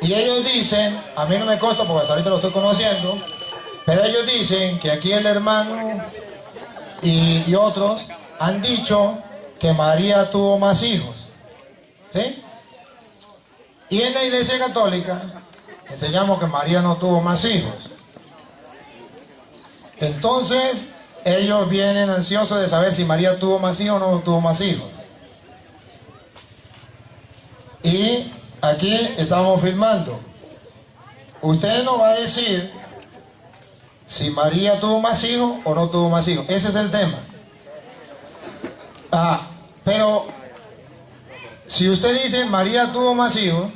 Y ellos dicen, a mí no me consta porque hasta ahorita lo estoy conociendo, pero ellos dicen que aquí el hermano y otros han dicho que María tuvo más hijos, ¿sí? Y en la Iglesia Católica enseñamos que María no tuvo más hijos. Entonces ellos vienen ansiosos de saber si María tuvo más hijos o no tuvo más hijos. Y aquí estamos filmando. Usted nos va a decir si María tuvo más hijos o no tuvo más hijos. Ese es el tema. Pero si usted dice María tuvo más hijos,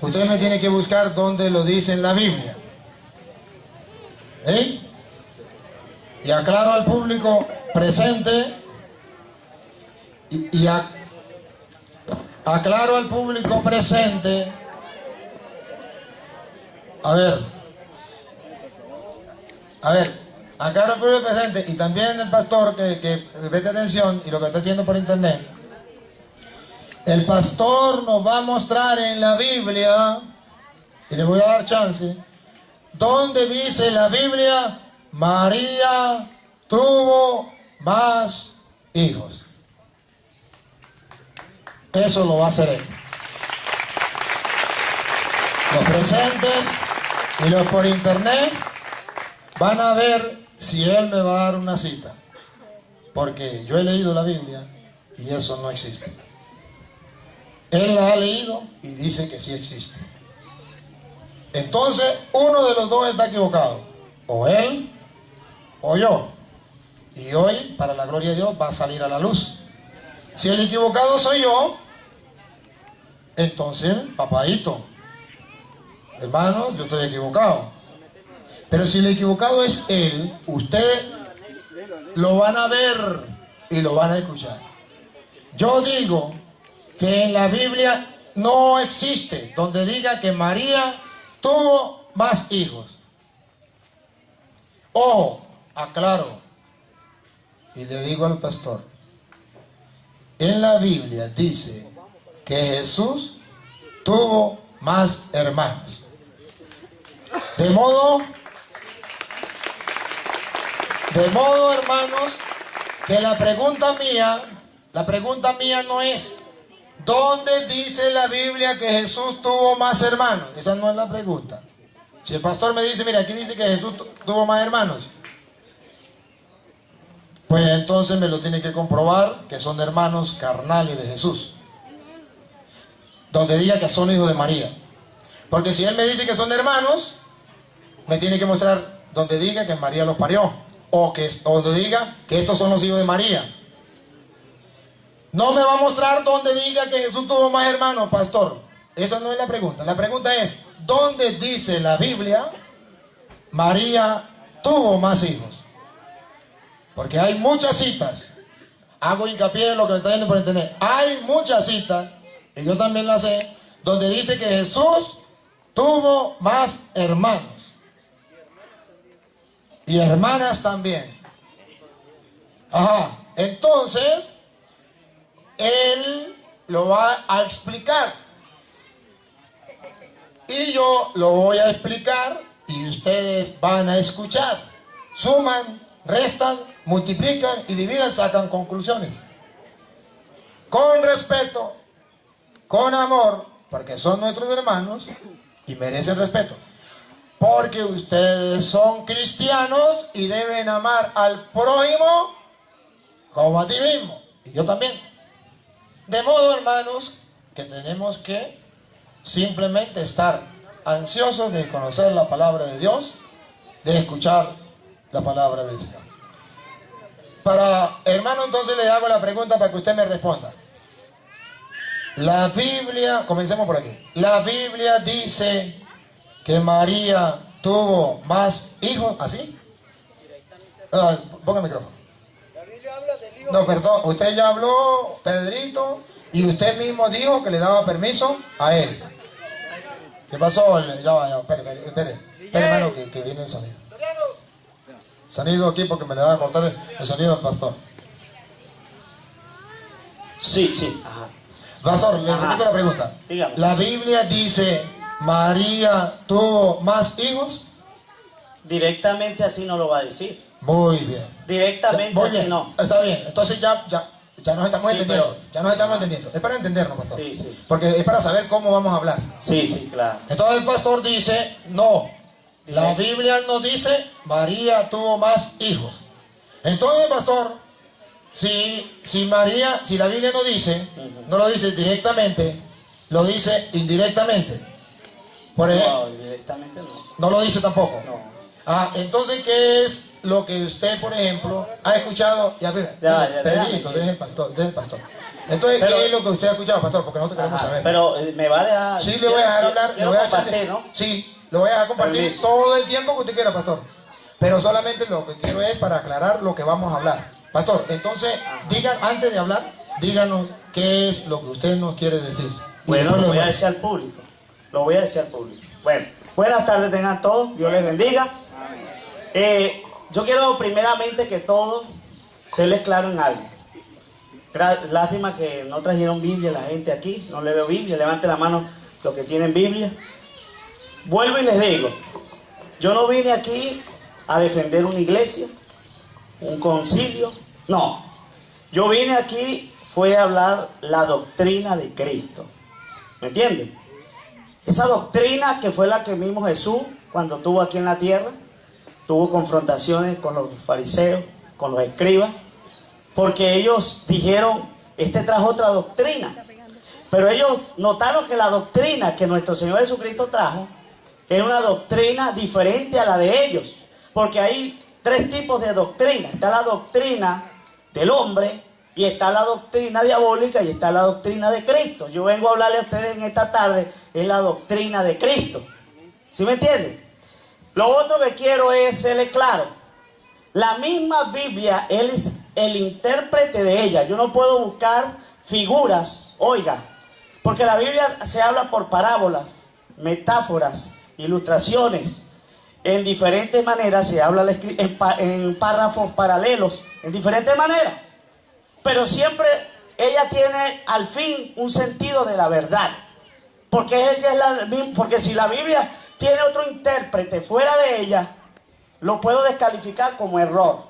usted me tiene que buscar dónde lo dice en la Biblia. ¿Eh? Y aclaro al público presente aclaro al público presente. A ver, aclaro al público presente y también el pastor que preste atención y lo que está haciendo por internet. El pastor nos va a mostrar en la Biblia, y le voy a dar chance, donde dice la Biblia, María tuvo más hijos. Eso lo va a hacer él. Los presentes y los por internet van a ver si él me va a dar una cita. Porque yo he leído la Biblia y eso no existe. Él la ha leído y dice que sí existe. Entonces, uno de los dos está equivocado. O él o yo. Y hoy, para la gloria de Dios, va a salir a la luz. Si el equivocado soy yo, entonces, papadito, hermanos, yo estoy equivocado. Pero si el equivocado es él, ustedes lo van a ver y lo van a escuchar. Yo digo que en la Biblia no existe donde diga que María tuvo más hijos. Ojo, aclaro, y le digo al pastor, en la Biblia dice que Jesús tuvo más hermanos. De modo, hermanos, que la pregunta mía no es ¿dónde dice la Biblia que Jesús tuvo más hermanos? Esa no es la pregunta. Si el pastor me dice, mira, aquí dice que Jesús tuvo más hermanos, pues entonces me lo tiene que comprobar que son hermanos carnales de Jesús. Donde diga que son hijos de María. Porque si él me dice que son hermanos, me tiene que mostrar donde diga que María los parió. O donde diga que estos son los hijos de María. No me va a mostrar donde diga que Jesús tuvo más hermanos, pastor. Esa no es la pregunta. La pregunta es, ¿dónde dice la Biblia María tuvo más hijos? Porque hay muchas citas. Hago hincapié en lo que me está viendo por internet. Hay muchas citas, y yo también las sé, donde dice que Jesús tuvo más hermanos. Y hermanas también. Ajá. Entonces, él lo va a explicar. Y yo lo voy a explicar y ustedes van a escuchar. Suman, restan, multiplican y dividen, sacan conclusiones. Con respeto, con amor, porque son nuestros hermanos y merecen respeto. Porque ustedes son cristianos y deben amar al prójimo como a ti mismo. Y yo también. De modo, hermanos, que tenemos que simplemente estar ansiosos de conocer la palabra de Dios, de escuchar la palabra del Señor. Hermano, entonces le hago la pregunta para que usted me responda. La Biblia, comencemos por aquí. La Biblia dice que María tuvo más hijos, ¿así? Ponga el micrófono. La Biblia habla del hijo. No, perdón, usted ya habló, Pedrito, y usted mismo dijo que le daba permiso a él. ¿Qué pasó? Ya, espere, hermano, que viene el sonido. Sonido aquí porque me le va a cortar el sonido al pastor. Sí. Ajá. Pastor, le repito la pregunta. Dígame. La Biblia dice María tuvo más hijos. Directamente así no lo va a decir. Muy bien. Directamente Muy así bien. no. Está bien. Entonces ya nos estamos Sí, entendiendo. pero- Ya nos estamos entendiendo. Es para entendernos, pastor. Sí, sí. Porque es para saber cómo vamos a hablar. Sí, sí, claro. Entonces el pastor dice, no. La Directo. Biblia nos dice, María tuvo más hijos. Entonces, pastor, si la Biblia no dice, no lo dice directamente, lo dice indirectamente. Por ejemplo, No, directamente no. no lo dice tampoco. No. Ah, entonces, ¿qué es lo que usted, por ejemplo, ha escuchado? Ya, mira, Pedrito, deje el pastor. Entonces, Pero- ¿qué es lo que usted ha escuchado, pastor? Porque nosotros queremos Ajá, saber. pero me va a dejar... Sí, le voy a dejar hablar, le Quiero voy a dejar compartir, ¿no? Sí, lo voy a dejar compartir Permiso. todo el tiempo que usted quiera, pastor. Pero solamente lo que quiero es para aclarar lo que vamos a hablar. Pastor, entonces, antes de hablar, díganos qué es lo que usted nos quiere decir. Y Bueno, después lo voy a demás. decir al público. Lo voy a decir al público. Bueno, buenas tardes tengan todos. Dios les bendiga. Yo quiero primeramente que todos serles claro en algo. Lástima que no trajeron Biblia la gente aquí. No le veo Biblia. Levante la mano los que tienen Biblia. Vuelvo y les digo. Yo no vine aquí a defender una iglesia, un concilio. No. Yo vine aquí fue a hablar la doctrina de Cristo. ¿Me entienden? Esa doctrina que fue la que mismo Jesús, cuando estuvo aquí en la tierra, tuvo confrontaciones con los fariseos, con los escribas, porque ellos dijeron, este trajo otra doctrina. Pero ellos notaron que la doctrina que nuestro Señor Jesucristo trajo era una doctrina diferente a la de ellos. Porque hay tres tipos de doctrina. Está la doctrina del hombre, y está la doctrina diabólica, y está la doctrina de Cristo. Yo vengo a hablarle a ustedes en esta tarde, es la doctrina de Cristo. ¿Sí me entienden? Lo otro que quiero es serle claro. La misma Biblia, Él es el intérprete de ella. Yo no puedo buscar figuras, oiga, porque la Biblia se habla por parábolas, metáforas, ilustraciones. En diferentes maneras se habla en párrafos paralelos, en diferentes maneras. Pero siempre ella tiene al fin un sentido de la verdad. Porque ella es porque si la Biblia tiene otro intérprete fuera de ella, lo puedo descalificar como error.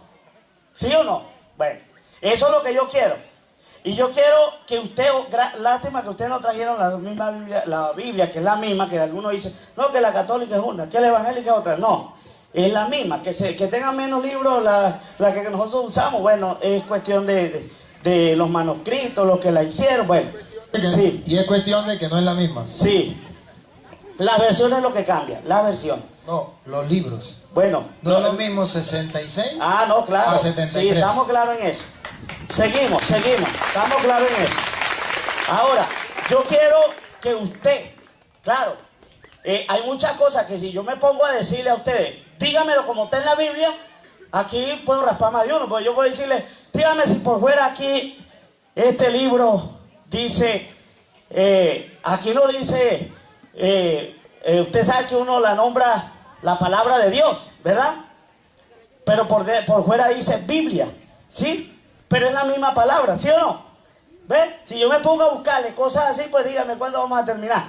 ¿Sí o no? Bueno, eso es lo que yo quiero. Y yo quiero que usted, lástima que ustedes no trajeron la misma Biblia, la Biblia, que es la misma, que algunos dicen, no, que la católica es una, que la evangélica es otra. No, es la misma. Que tengan menos libros, la que nosotros usamos, bueno, es cuestión de los manuscritos, los que la hicieron, bueno. Sí, Y es cuestión de que no es la misma. sí. La versión es lo que cambia, la versión. No, los libros. Bueno. No es lo mismo 66 Ah, no, claro. a 73. Sí, estamos claros en eso. Seguimos. Estamos claros en eso. Ahora, yo quiero que usted, claro, hay muchas cosas que si yo me pongo a decirle a ustedes, dígamelo como está en la Biblia, aquí puedo raspar más de uno, porque yo puedo decirle, dígame si por fuera aquí este libro dice, aquí no dice, usted sabe que uno la nombra la palabra de Dios, ¿verdad? Pero por fuera dice Biblia, ¿sí? Pero es la misma palabra, ¿sí o no? ¿Ve? Si yo me pongo a buscarle cosas así, pues dígame cuándo vamos a terminar.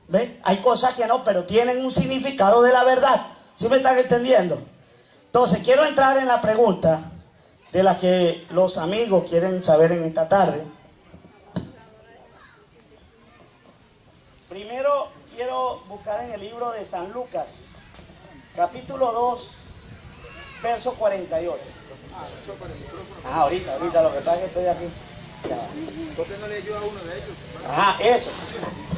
¿Ve? Hay cosas que no, pero tienen un significado de la verdad. ¿Sí me están entendiendo? Entonces, quiero entrar en la pregunta de la que los amigos quieren saber en esta tarde. Primero, quiero buscar en el libro de San Lucas, capítulo 2, verso 48. Ah, ahorita, lo que pasa es que estoy aquí. ¿Por qué no le ayuda a uno de ellos? Ajá, eso.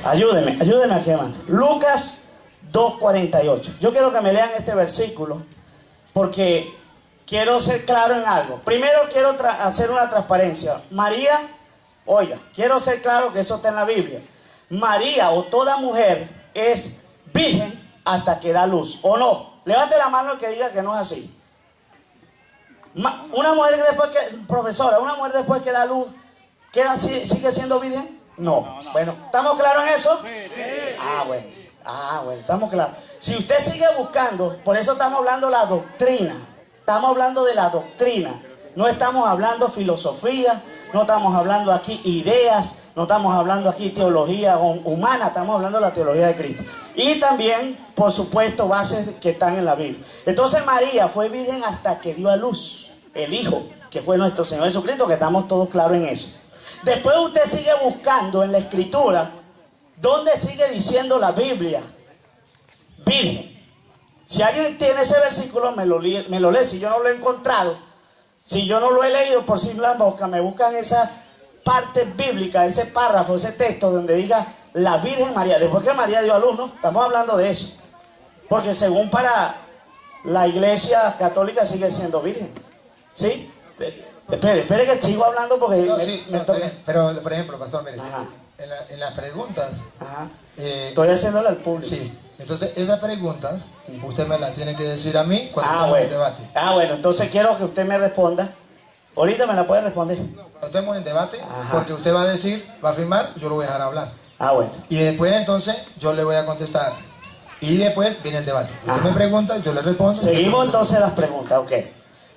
Ayúdeme aquí, hermano. Lucas 2:48. Yo quiero que me lean este versículo porque quiero ser claro en algo. Primero quiero hacer una transparencia. María, oiga, quiero ser claro que eso está en la Biblia. María o toda mujer es virgen hasta que da luz, ¿o no? Levante la mano el que diga que no es así. Una mujer después profesora, una mujer después que da luz, ¿sigue siendo virgen? No. Bueno, ¿estamos claros en eso? Ah, bueno, estamos claros. Si usted sigue buscando, por eso estamos hablando de la doctrina. Estamos hablando de la doctrina. No estamos hablando filosofía, no estamos hablando aquí ideas No estamos hablando aquí teología humana, estamos hablando de la teología de Cristo. Y también, por supuesto, bases que están en la Biblia. Entonces María fue virgen hasta que dio a luz el Hijo, que fue nuestro Señor Jesucristo, que estamos todos claros en eso. Después usted sigue buscando en la Escritura, ¿dónde sigue diciendo la Biblia? Virgen. Si alguien tiene ese versículo, me lo lee. Si yo no lo he encontrado, si yo no lo he leído por sí la boca, me buscan esa parte bíblica, ese párrafo, ese texto donde diga la Virgen María. Después que María dio a luz, ¿no? Estamos hablando de eso. Porque según para la Iglesia Católica sigue siendo virgen. ¿Sí? Espere que sigo hablando porque no, me toca. Pero, por ejemplo, pastor, mire, en las preguntas... estoy haciéndole al público. Sí. Entonces, esas preguntas, usted me las tiene que decir a mí cuando estemos en el debate. Bueno, entonces quiero que usted me responda. Ahorita me la puede responder. Cuando estemos en debate, porque usted va a decir, va a afirmar, yo lo voy a dejar hablar. Bueno. Y después, entonces, yo le voy a contestar. Y después viene el debate. Usted me pregunta, yo le respondo. Seguimos entonces las preguntas, ok.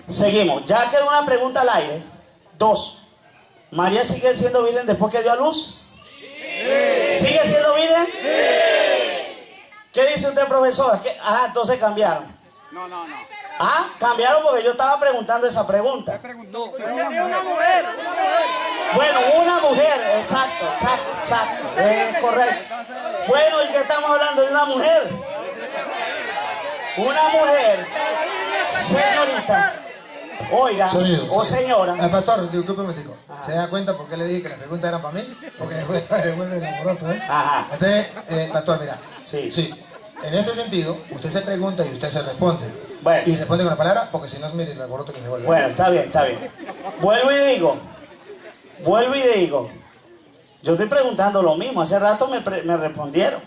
Seguimos. Ya quedó una pregunta al aire. 2. ¿María sigue siendo virgen después que dio a luz? Sí. ¿Sigue siendo virgen? Sí. ¿Qué dice usted, profesora? Entonces cambiaron. No. Cambiaron porque yo estaba preguntando esa pregunta. Una mujer. Bueno, una mujer, exacto. Correcto. Bueno, ¿y qué estamos hablando de una mujer? Una mujer, señorita. Oiga, o señora. Pastor, disculpe un momentico. ¿Se da cuenta por qué le dije que la pregunta era para mí? Porque me vuelve el alboroto, ¿eh? Entonces, pastor, mira. Sí. En ese sentido, usted se pregunta y usted se responde. Bueno. Y responde con la palabra, porque si no es, mire el alboroto que se vuelve. Bueno, está bien. Vuelvo y digo. Yo estoy preguntando lo mismo. Hace rato me respondieron.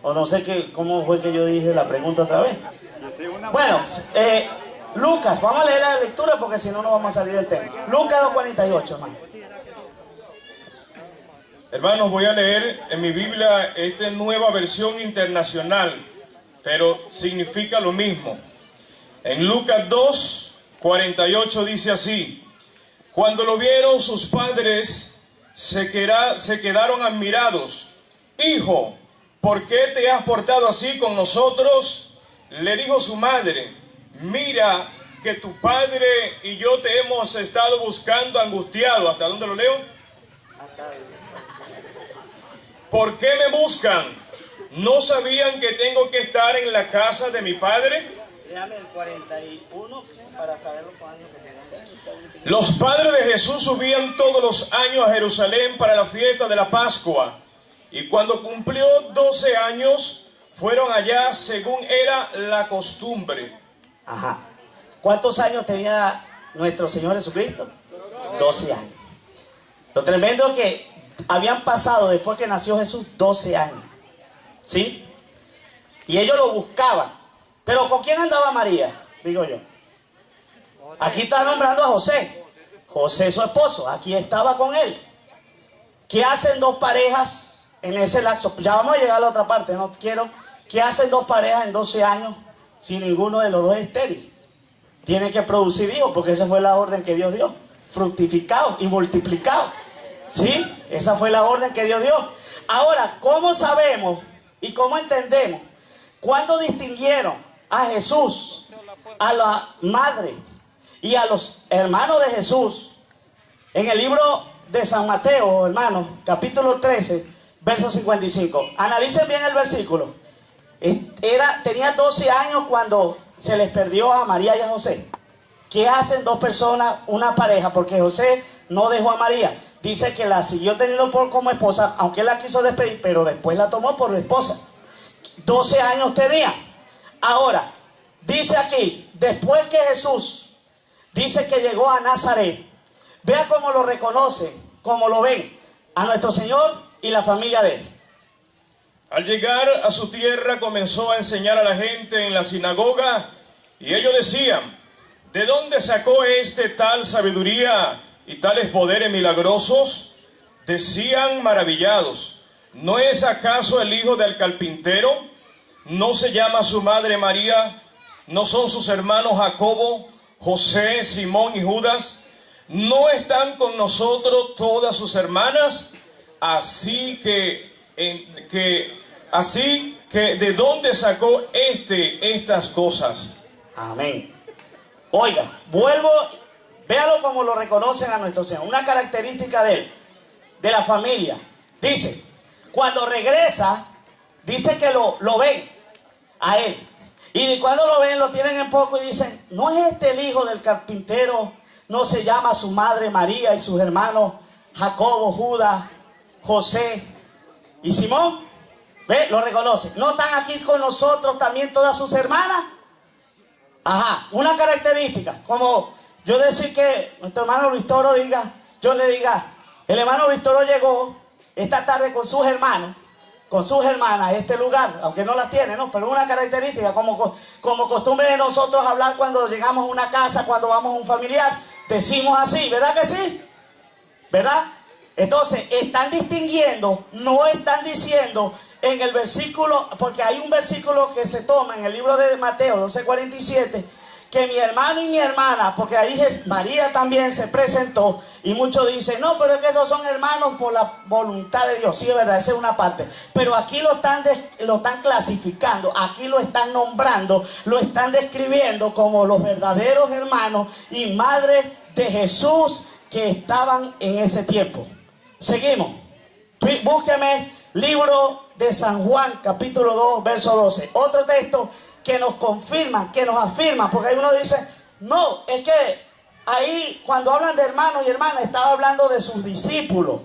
O no sé cómo fue que yo dije la pregunta otra vez. Bueno, Lucas, vamos a leer la lectura porque si no, no vamos a salir del tema. Lucas 2:48, hermano. Hermanos, voy a leer en mi Biblia esta nueva versión internacional, pero significa lo mismo. En Lucas 2:48 dice así: cuando lo vieron sus padres, se quedaron admirados. Hijo, ¿por qué te has portado así con nosotros? Le dijo su madre: mira que tu padre y yo te hemos estado buscando angustiado. ¿Hasta dónde lo leo? ¿Por qué me buscan? ¿No sabían que tengo que estar en la casa de mi padre? Déjame el 41 para saber los años que tenemos. Los padres de Jesús subían todos los años a Jerusalén para la fiesta de la Pascua. Y cuando cumplió 12 años, fueron allá según era la costumbre. ¿Cuántos años tenía nuestro Señor Jesucristo? 12 años. Lo tremendo es que habían pasado después que nació Jesús 12 años. ¿Sí? Y ellos lo buscaban. Pero ¿con quién andaba María? Digo yo. Aquí está nombrando a José. José su esposo. Aquí estaba con él. ¿Qué hacen dos parejas en ese lapso? Ya vamos a llegar a la otra parte. No quiero. ¿Qué hacen dos parejas en 12 años si ninguno de los dos es estéril? Tiene que producir hijos porque esa fue la orden que Dios dio. Fructificado y multiplicado. ¿Sí? Esa fue la orden que Dios dio. Ahora, ¿cómo sabemos y cómo entendemos? ¿Cuándo distinguieron a Jesús, a la madre y a los hermanos de Jesús? En el libro de San Mateo, hermanos, capítulo 13, verso 55. Analicen bien el versículo. Tenía 12 años cuando se les perdió a María y a José. ¿Qué hacen dos personas, una pareja? Porque José no dejó a María. Dice que la siguió teniendo como esposa, aunque él la quiso despedir, pero después la tomó por esposa. 12 años tenía. Ahora, dice aquí, después que Jesús dice que llegó a Nazaret, vea cómo lo reconocen, cómo lo ven a nuestro Señor y la familia de él. Al llegar a su tierra comenzó a enseñar a la gente en la sinagoga y ellos decían: ¿de dónde sacó tal sabiduría y tales poderes milagrosos? Decían maravillados: ¿no es acaso el hijo del carpintero? ¿No se llama su madre María? ¿No son sus hermanos Jacobo, José, Simón y Judas? ¿No están con nosotros todas sus hermanas? así que ¿de dónde sacó estas cosas? Amén. Oiga, vuelvo, véalo como lo reconocen a nuestro Señor. Una característica de él, de la familia. Dice, cuando regresa, dice que lo ven a él. Y cuando lo ven, lo tienen en poco y dicen, ¿no es este el hijo del carpintero? ¿No se llama su madre María y sus hermanos Jacobo, Judas, José y Simón? ¿Ve? Lo reconoce. ¿No están aquí con nosotros también todas sus hermanas? Ajá, una característica. Como yo decir que nuestro hermano Luis Toro diga, yo le diga, el hermano Luis Toro llegó esta tarde con sus hermanos, con sus hermanas a este lugar, aunque no las tiene, ¿no? Pero una característica, como costumbre de nosotros hablar cuando llegamos a una casa, cuando vamos a un familiar, decimos así, ¿verdad que sí? ¿Verdad? Entonces, están distinguiendo, no están diciendo en el versículo, porque hay un versículo que se toma en el libro de Mateo 12:47, que mi hermano y mi hermana, porque ahí María también se presentó, y muchos dicen, no, pero es que esos son hermanos por la voluntad de Dios. Sí, es verdad, esa es una parte. Pero aquí lo están clasificando, aquí lo están nombrando, lo están describiendo como los verdaderos hermanos y madres de Jesús que estaban en ese tiempo. Seguimos. Búsqueme libro de San Juan, capítulo 2, verso 12. Otro texto que nos confirma, que nos afirma, porque hay uno que dice, no, es que ahí cuando hablan de hermanos y hermanas, estaba hablando de sus discípulos,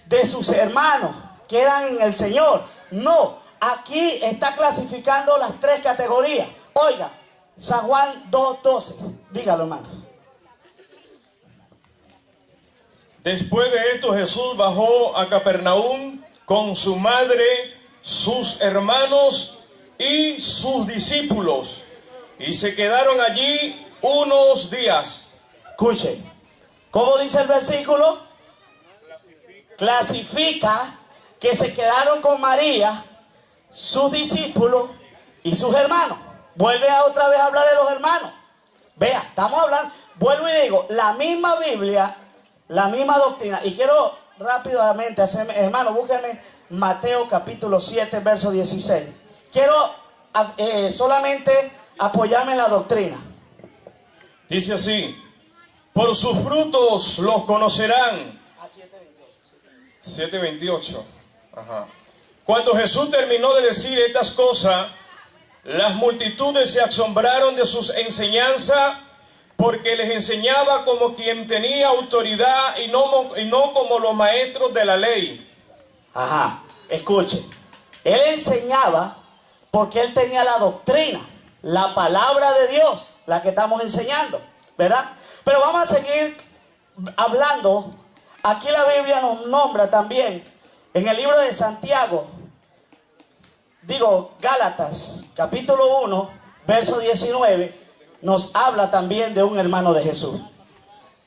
de sus hermanos que eran en el Señor. No, aquí está clasificando las tres categorías. Oiga, San Juan 2:12, dígalo, hermano. Después de esto, Jesús bajó a Capernaum con su madre, sus hermanos y sus discípulos, y se quedaron allí unos días. Escuchen, ¿cómo dice el versículo? Clasifica que se quedaron con María, sus discípulos y sus hermanos. Vuelve a otra vez a hablar de los hermanos. Vea, estamos hablando, vuelvo y digo, la misma Biblia, la misma doctrina. Y quiero rápidamente hacerme, hermano, búsquenme Mateo capítulo 7, verso 16. Quiero solamente apoyarme en la doctrina. Dice así, por sus frutos los conocerán. 7:28. Ajá. Cuando Jesús terminó de decir estas cosas, las multitudes se asombraron de sus enseñanzas, porque les enseñaba como quien tenía autoridad y no como los maestros de la ley. Ajá, escuche. Él enseñaba porque él tenía la doctrina, la palabra de Dios, la que estamos enseñando, ¿verdad? Pero vamos a seguir hablando. Aquí la Biblia nos nombra también, en el libro de Santiago, Gálatas, capítulo 1, verso 19, nos habla también de un hermano de Jesús.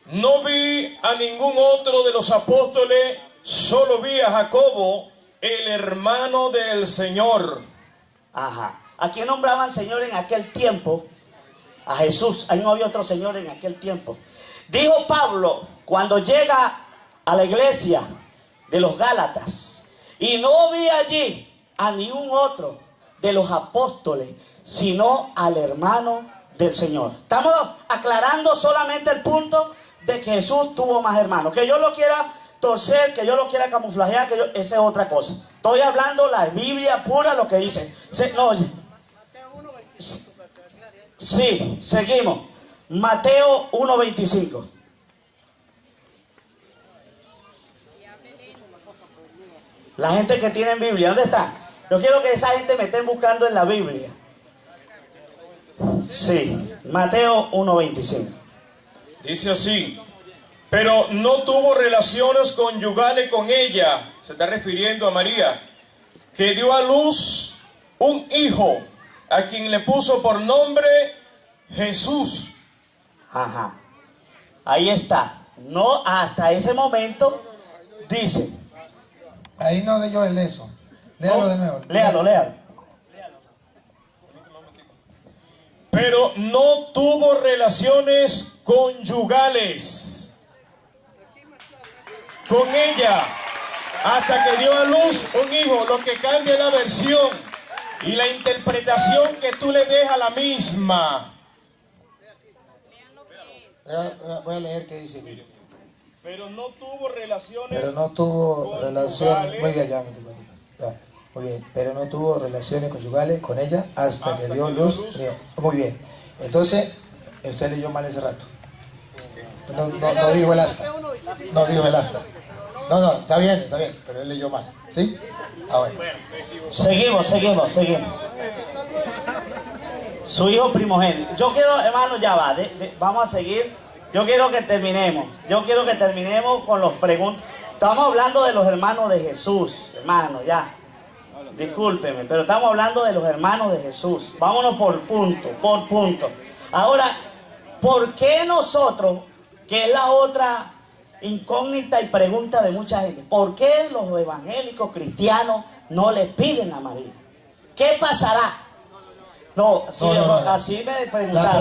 No vi a ningún otro de los apóstoles, solo vi a Jacobo, el hermano del Señor. Ajá. ¿A quién nombraban Señor en aquel tiempo? A Jesús. Ahí no había otro Señor en aquel tiempo. Dijo Pablo cuando llega a la iglesia de los Gálatas, y no vi allí a ningún otro de los apóstoles, sino al hermano del Señor. Estamos aclarando solamente el punto de que Jesús tuvo más hermanos. Que yo lo quiera torcer, que yo lo quiera camuflajear, esa es otra cosa. Estoy hablando la Biblia pura, lo que dice. Sí, seguimos. Mateo 1:25. La gente que tiene Biblia, ¿dónde está? Yo quiero que esa gente me estén buscando en la Biblia. Sí, Mateo 1:25. Dice así, pero no tuvo relaciones conyugales con ella, se está refiriendo a María, que dio a luz un hijo, a quien le puso por nombre Jesús. Ajá, ahí está. No, hasta ese momento dice. Ahí no leyó el eso. Léalo de nuevo. Léalo. Pero no tuvo relaciones conyugales con ella. hasta que dio a luz un hijo. Lo que cambia es la versión y la interpretación que tú le des a la misma. Voy a leer qué dice. Pero no tuvo relaciones. Pero no tuvo relaciones. conyugales. Muy bien, ya, ya. Muy bien. Pero no tuvo relaciones conyugales con ella hasta que dio luz. Muy bien. Entonces, usted leyó mal ese rato. No dijo el asta. No dijo el asta. No, está bien, pero él leyó mal. ¿Sí? Ah, bueno. Seguimos. Su hijo primogénito. Yo quiero, hermano, ya va. Vamos a seguir. Yo quiero que terminemos. Con los preguntas. Estamos hablando de los hermanos de Jesús, hermano, ya. Discúlpeme, pero estamos hablando de los hermanos de Jesús. Vámonos por punto. Ahora, ¿por qué nosotros, que es la otra incógnita y pregunta de mucha gente, ¿por qué los evangélicos cristianos no le piden a María? ¿Qué pasará? No. Así me preguntaron.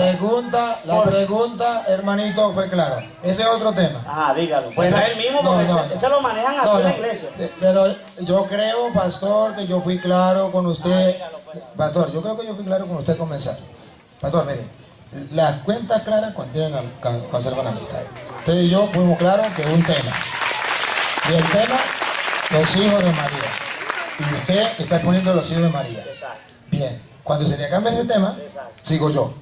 La pregunta, hermanito, fue clara. Ese es otro tema. Ajá, dígalo. Bueno, es el mismo, porque ese lo manejan aquí en la iglesia. Pero yo creo, pastor, que yo fui claro con usted. Pastor, yo creo que yo fui claro con usted comenzar. Pastor, mire, las cuentas claras conservan amistad. Usted y yo fuimos claros que es un tema. Y el tema, los hijos de María. Y usted está poniendo los hijos de María. Exacto. Bien. Cuando se le cambia ese tema, sigo yo.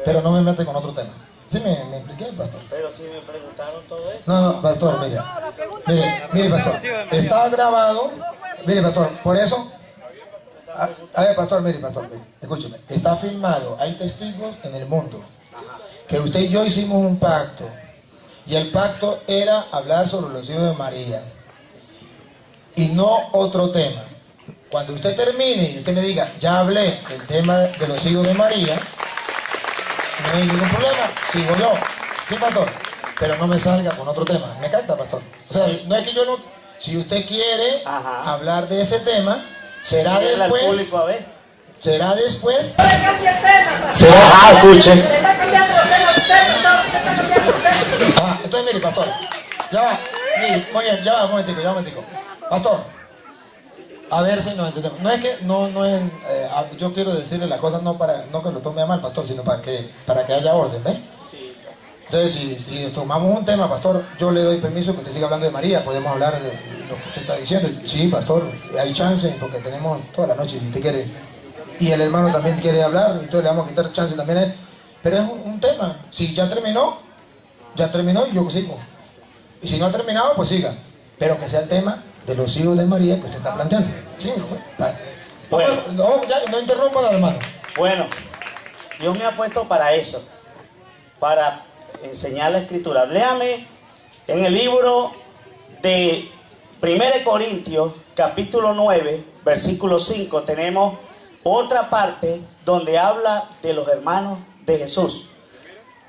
Pero no me mete con otro tema. ¿Sí me expliqué, pastor? Pero si me preguntaron todo eso. No, pastor, mire, pastor. Está grabado. Mire, pastor, por eso. A ver, pastor, mire, escúcheme. Está filmado. Hay testigos en el mundo que usted y yo hicimos un pacto. Y el pacto era hablar sobre los hijos de María. Y no otro tema. Cuando usted termine y usted me diga, ya hablé del tema de los hijos de María, no hay ningún problema, sigo yo. Sí, pastor, pero no me salga con otro tema. ¿Me capta, pastor? O sea, no es que yo no... Si usted quiere hablar de ese tema, será después... Será después... Escuche. Entonces mire, pastor, ya va, mire, muy bien, ya va, un momentico. Pastor, a ver si nos entendemos. No es que, yo quiero decirle las cosas no que lo tome a mal, pastor, sino para que haya orden, ¿ves? Entonces, si tomamos un tema, pastor, yo le doy permiso que usted siga hablando de María, podemos hablar de lo que usted está diciendo. Sí, pastor, hay chance, porque tenemos toda la noche, si usted quiere. Y el hermano también quiere hablar, y entonces le vamos a quitar chance también a él. Pero es un tema. Si ya terminó y yo sigo. Y si no ha terminado, pues siga. Pero que sea el tema de los hijos de María que usted está planteando. Sí. Vale. Bueno. No interrumpan al hermano. Bueno, Dios me ha puesto para eso, para enseñar la escritura. Léame en el libro de 1 Corintios, capítulo 9, versículo 5, tenemos otra parte donde habla de los hermanos de Jesús.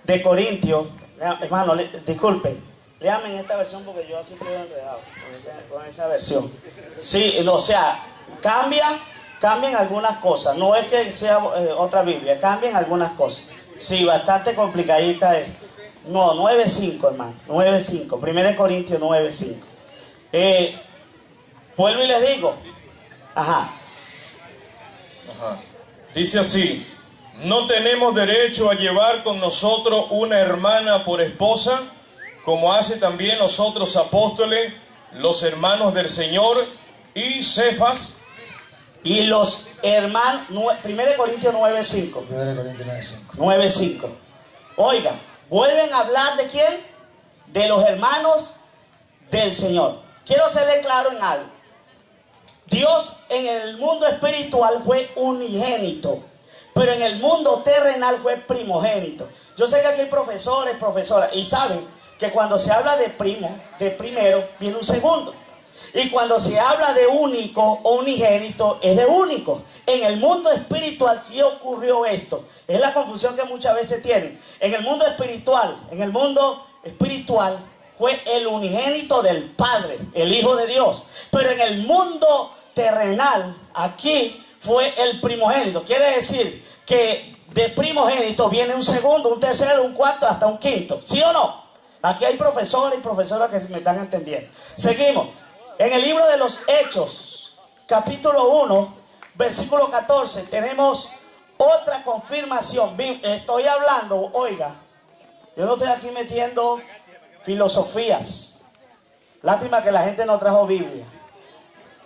De Corintios, hermano, disculpen, léame en esta versión porque yo así quedo enredado con esa versión. Sí, o sea, cambian algunas cosas. No es que sea otra Biblia, cambian algunas cosas. Sí, bastante complicadita es. No, 9.5, hermano, 9.5, 1 Corintios 9.5. Vuelvo y les digo. Dice así: no tenemos derecho a llevar con nosotros una hermana por esposa, como hace también los otros apóstoles, los hermanos del Señor y Cefas. Y los hermanos, 1 Corintios 9.5. 9.5. Oiga, vuelven a hablar de quién? De los hermanos del Señor. Quiero serle claro en algo. Dios en el mundo espiritual fue unigénito, pero en el mundo terrenal fue primogénito. Yo sé que aquí hay profesores, profesoras, y saben que cuando se habla de primero, viene un segundo. Y cuando se habla de único o unigénito, es de único. En el mundo espiritual sí ocurrió esto. Es la confusión que muchas veces tienen. En el mundo espiritual fue el unigénito del Padre, el Hijo de Dios. Pero en el mundo terrenal, aquí fue el primogénito. Quiere decir que de primogénito viene un segundo, un tercero, un cuarto, hasta un quinto. ¿Sí o no? Aquí hay profesores y profesoras que me están entendiendo. Seguimos. En el libro de los Hechos, capítulo 1, versículo 14, tenemos otra confirmación. Estoy hablando, oiga, yo no estoy aquí metiendo filosofías. Lástima que la gente no trajo Biblia.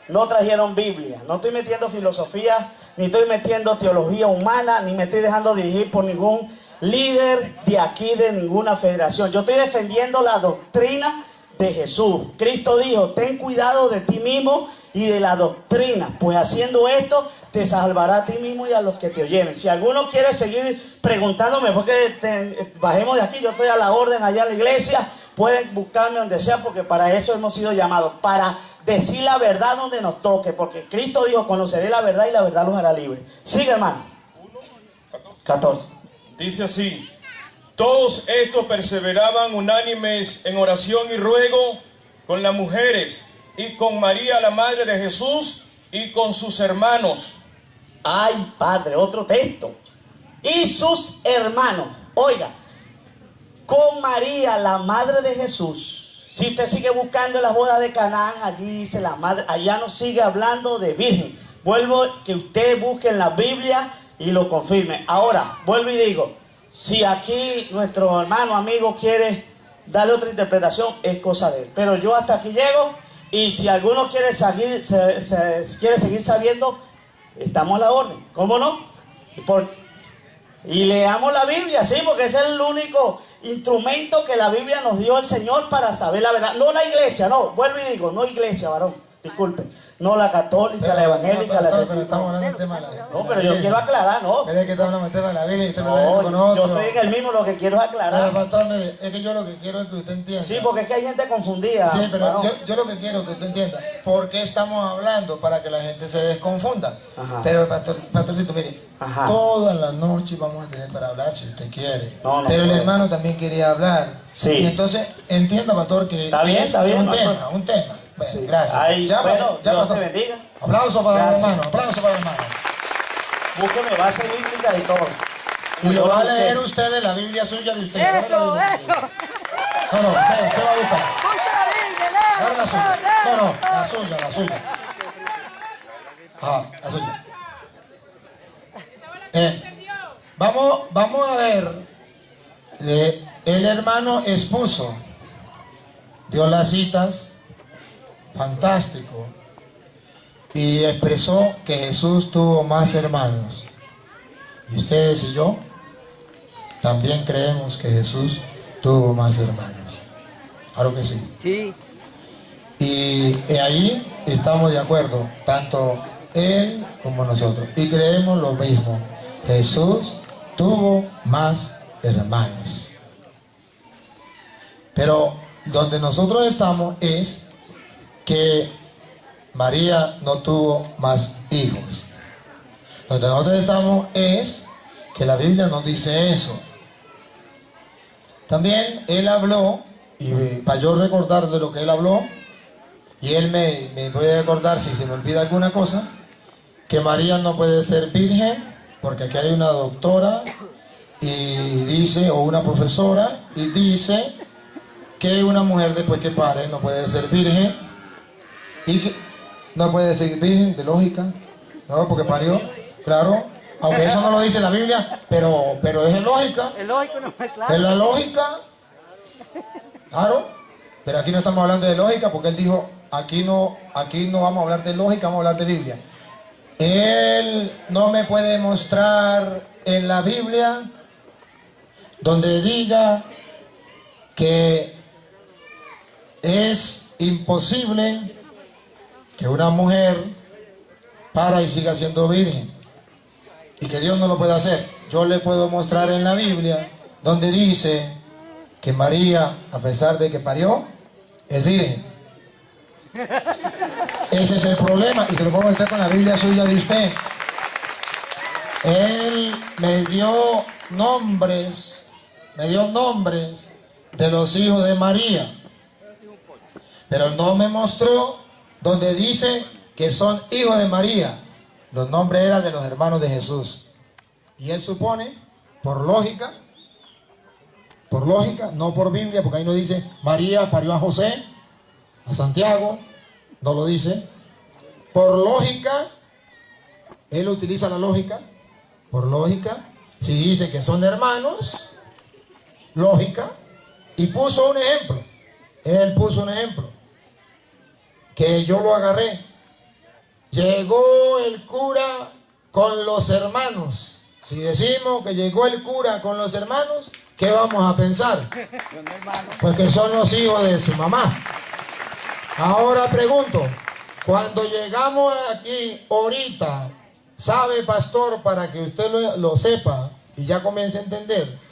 No trajeron Biblia. No estoy metiendo filosofía, ni estoy metiendo teología humana, ni me estoy dejando dirigir por ningún líder de aquí, de ninguna federación. Yo estoy defendiendo la doctrina de Jesús. Cristo dijo, ten cuidado de ti mismo y de la doctrina, pues haciendo esto te salvará a ti mismo y a los que te oyeren. Si alguno quiere seguir preguntándome, porque bajemos de aquí, yo estoy a la orden allá en la iglesia, pueden buscarme donde sea, porque para eso hemos sido llamados, para decir la verdad donde nos toque, porque Cristo dijo, conoceré la verdad y la verdad los hará libres. Sigue, hermano. 14. Dice así: todos estos perseveraban unánimes en oración y ruego con las mujeres y con María, la madre de Jesús, y con sus hermanos. Ay, Padre, otro texto. Y sus hermanos. Oiga, con María, la madre de Jesús. Si usted sigue buscando en las bodas de Canaán, allí dice la madre, allá no sigue hablando de virgen. Vuelvo que usted busque en la Biblia y lo confirme. Ahora, vuelvo y digo, si aquí nuestro hermano, amigo quiere darle otra interpretación, es cosa de él. Pero yo hasta aquí llego, y si alguno quiere quiere seguir sabiendo, estamos a la orden. ¿Cómo no? Y leamos la Biblia, sí, porque ese es el único instrumento que la Biblia nos dio el Señor para saber la verdad. No la iglesia, no, vuelvo y digo, no iglesia, varón, disculpe. No la católica, la evangélica, la pero estamos hablando del tema de la no, pero yo quiero aclarar, ¿no? Pero es que estamos hablando del tema de la Biblia y usted me No, está con otro. yo estoy en el mismo, lo que quiero es aclarar. Pero, pastor, mire, es que yo lo que quiero es que usted entienda. Sí, porque es que hay gente confundida. Sí, pero varón. yo lo que quiero es que usted entienda. ¿Por qué estamos hablando? Para que la gente se desconfunda. Ajá. Pero, pastorcito, mire, Ajá. todas las noches vamos a tener para hablar si usted quiere. No, pero el puedo. hermano también quería hablar. Sí. Y entonces, entienda, pastor, que Está bien, es no, un tema. Bueno, Sí. gracias. Ay, bueno, Dios pastor. te bendiga. Aplauso para Gracias. el hermano, aplauso para el hermano. Búsqueme base bíblica y todo. Y lo va a Usted. leer usted de la Biblia suya de usted. Eso, No, no, eso. usted va a buscar. Busca la Biblia, Agarra la suya. lee. No, la suya, la suya. La suya. Vamos a ver. El hermano expuso. Dio las citas. Fantástico. Y expresó que Jesús tuvo más hermanos. Y ustedes y yo también creemos que Jesús tuvo más hermanos. Claro que sí. Sí. Y ahí estamos de acuerdo, tanto él como nosotros. Y creemos lo mismo. Jesús tuvo más hermanos. Pero donde nosotros estamos es que María no tuvo más hijos. Donde nosotros estamos es que la Biblia nos dice eso. También él habló, y para yo recordar de lo que él habló, y él me puede recordar si se me olvida alguna cosa, que María no puede ser virgen, porque aquí hay una doctora, y dice, o una profesora, y dice que una mujer después que pare no puede ser virgen, y que no puede ser virgen, de lógica, no, porque parió, claro, aunque eso no lo dice la Biblia, pero es lógica, El lógico no es claro. es la lógica, claro, pero aquí no estamos hablando de lógica, porque él dijo, aquí no vamos a hablar de lógica, vamos a hablar de Biblia. Él no me puede mostrar en la Biblia donde diga que es imposible que una mujer para y siga siendo virgen y que Dios no lo puede hacer. Yo le puedo mostrar en la Biblia donde dice que María, a pesar de que parió, es virgen. Ese es el problema, y se lo puedo mostrar con la Biblia suya de usted. Él me dio nombres de los hijos de María, pero no me mostró donde dice que son hijos de María. Los nombres eran de los hermanos de Jesús. Y él supone, por lógica, no por Biblia, porque ahí no dice María parió a José, a Santiago, no lo dice. Por lógica, él utiliza la lógica. Por lógica, si dice que son hermanos, lógica, y puso un ejemplo. Él puso un ejemplo, que yo lo agarré. Llegó el cura con los hermanos. Si decimos que llegó el cura con los hermanos, ¿qué vamos a pensar? Porque son los hijos de su mamá. Ahora pregunto, cuando llegamos aquí ahorita, ¿sabe, pastor, para que usted lo sepa y ya comience a entender,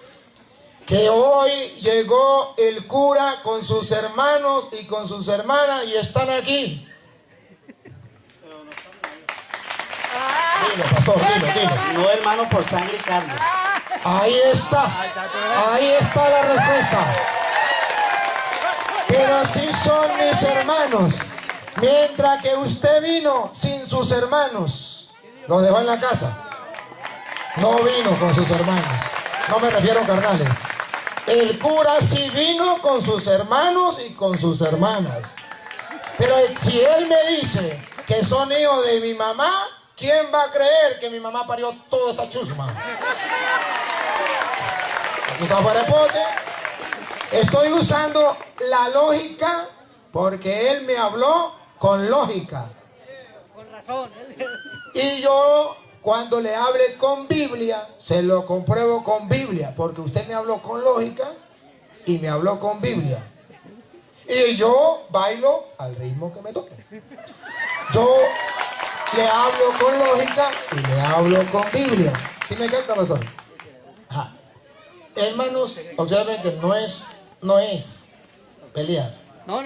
que hoy llegó el cura con sus hermanos y con sus hermanas y están aquí? Dilo, pastor, dilo. No hermanos por sangre y carne. Ahí está la respuesta. Pero sí son mis hermanos. Mientras que usted vino sin sus hermanos, los dejó en la casa. No vino con sus hermanos. No me refiero a carnales. El cura sí vino con sus hermanos y con sus hermanas. Pero si él me dice que son hijos de mi mamá, ¿quién va a creer que mi mamá parió toda esta chusma? Aquí está fuera de pote. Estoy usando la lógica porque él me habló con lógica. Con razón. Y yo, cuando le hable con Biblia, se lo compruebo con Biblia, porque usted me habló con lógica y me habló con Biblia. Y yo bailo al ritmo que me toque. Yo le hablo con lógica y le hablo con Biblia. ¿Sí me capta, pastor? Ajá. Hermanos, observen que no es pelear.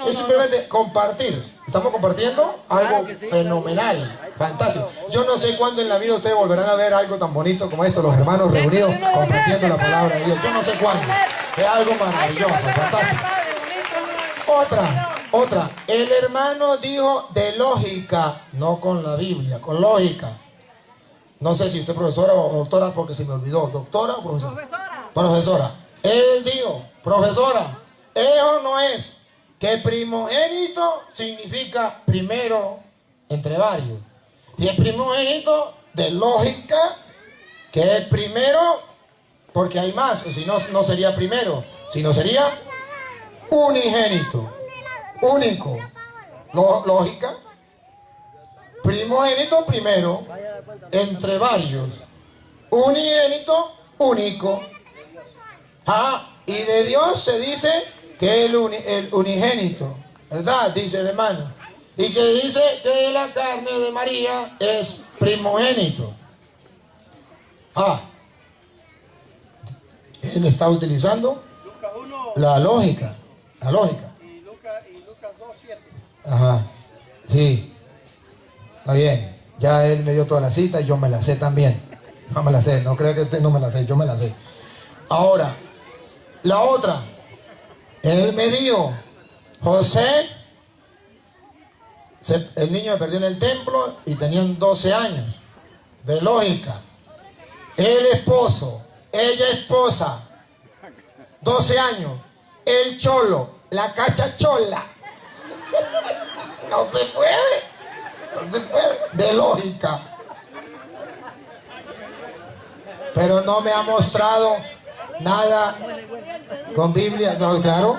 Es simplemente compartir. Estamos compartiendo algo fenomenal, fantástico. Yo no sé cuándo en la vida ustedes volverán a ver algo tan bonito como esto, los hermanos reunidos compartiendo la palabra de Dios. Yo no sé cuándo. Es algo maravilloso, fantástico. Otra. El hermano dijo de lógica, no con la Biblia, con lógica. No sé si usted es profesora o doctora porque se me olvidó. ¿Doctora o profesora? Profesora. Él dijo, profesora, eso no es que primogénito significa primero entre varios. Y el primogénito de lógica, que es primero porque hay más, o si no, no sería primero, sino sería unigénito, único. Lógica, primogénito primero entre varios, unigénito único. Y de Dios se dice que el unigénito, ¿verdad? Dice el hermano. Y que dice que la carne de María es primogénito. Él está utilizando la lógica. La lógica. Y Lucas 2:7. Ajá. Sí. Está bien. Ya él me dio toda la cita y yo me la sé también. No me la sé. No creo que usted no me la sé. Yo me la sé. Ahora, la otra. Él me dijo, José, el niño me perdió en el templo y tenían 12 años. De lógica. El esposo, ella esposa, 12 años. El cholo, la cachachola. No se puede. De lógica. Pero no me ha mostrado nada con Biblia. No, claro.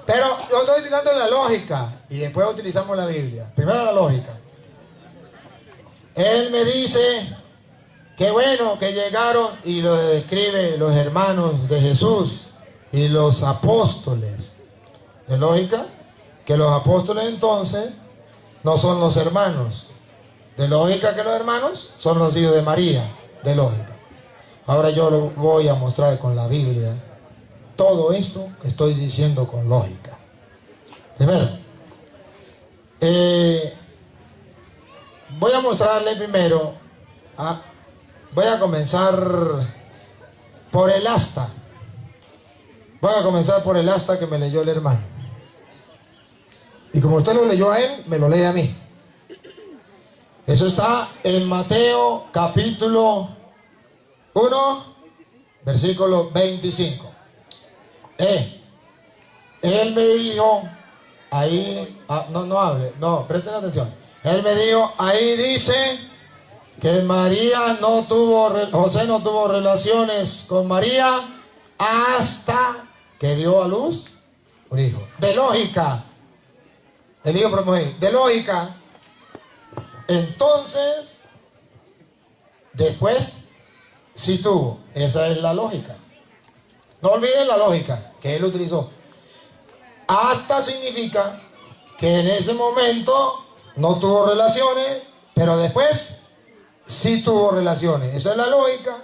Pero yo estoy utilizando la lógica y después utilizamos la Biblia. Primero la lógica. Él me dice que bueno, que llegaron y lo describe los hermanos de Jesús y los apóstoles. De lógica, que los apóstoles entonces no son los hermanos. De lógica que los hermanos son los hijos de María. De lógica. Ahora yo lo voy a mostrar con la Biblia. Todo esto que estoy diciendo con lógica. Primero, voy a mostrarle primero. Voy a comenzar por el asta. Voy a comenzar por el asta que me leyó el hermano. Y como usted lo leyó a él, me lo lee a mí. Eso está en Mateo capítulo 1, versículo 25. Él me dijo ahí, no hable, no, presten atención. Él me dijo, ahí dice que José no tuvo relaciones con María hasta que dio a luz un hijo. De lógica, el hijo primogénito, de lógica. Entonces, después, sí tuvo. Esa es la lógica. No olviden la lógica que él utilizó. Hasta significa que en ese momento no tuvo relaciones, pero después sí tuvo relaciones. Esa es la lógica.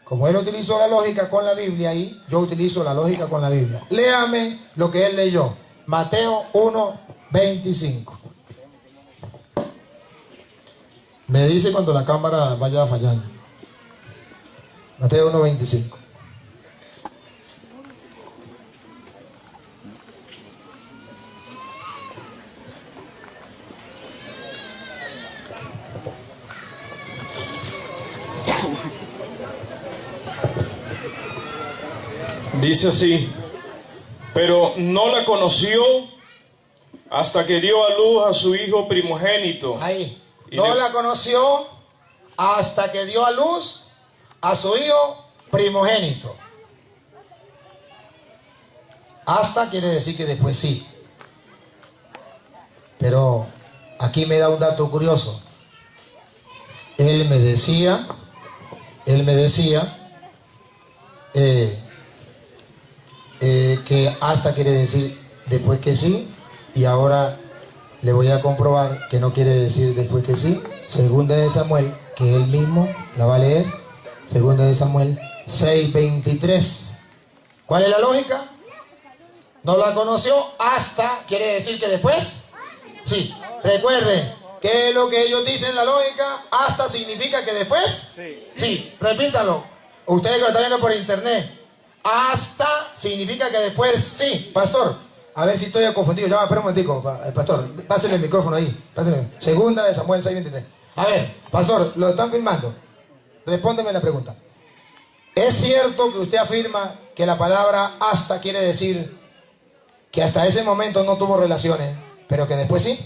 Como él utilizó la lógica con la Biblia ahí, yo utilizo la lógica con la Biblia. Léame lo que él leyó. Mateo 1:25. Me dice cuando la cámara vaya fallando. Mateo 1:25. Dice así: pero no la conoció hasta que dio a luz a su hijo primogénito. Ahí. No la conoció hasta que dio a luz a su hijo primogénito. Hasta quiere decir que después sí. Pero aquí me da un dato curioso. Él me decía que hasta quiere decir después que sí, y ahora le voy a comprobar que no quiere decir después que sí. Segunda de Samuel, que él mismo la va a leer. Segunda de Samuel 6:23. ¿Cuál es la lógica? No la conoció hasta, quiere decir que después sí. Recuerden, ¿qué es lo que ellos dicen en la lógica? Hasta significa que después sí. Repítalo. Ustedes que lo están viendo por internet. Hasta significa que después sí. Pastor, a ver si estoy confundido. Ya, espera un momentico, pastor. Pásenle el micrófono ahí. Pásenle. Segunda de Samuel 6:23. A ver, pastor, lo están filmando. Respóndeme la pregunta. ¿Es cierto que usted afirma que la palabra hasta quiere decir que hasta ese momento no tuvo relaciones, pero que después sí?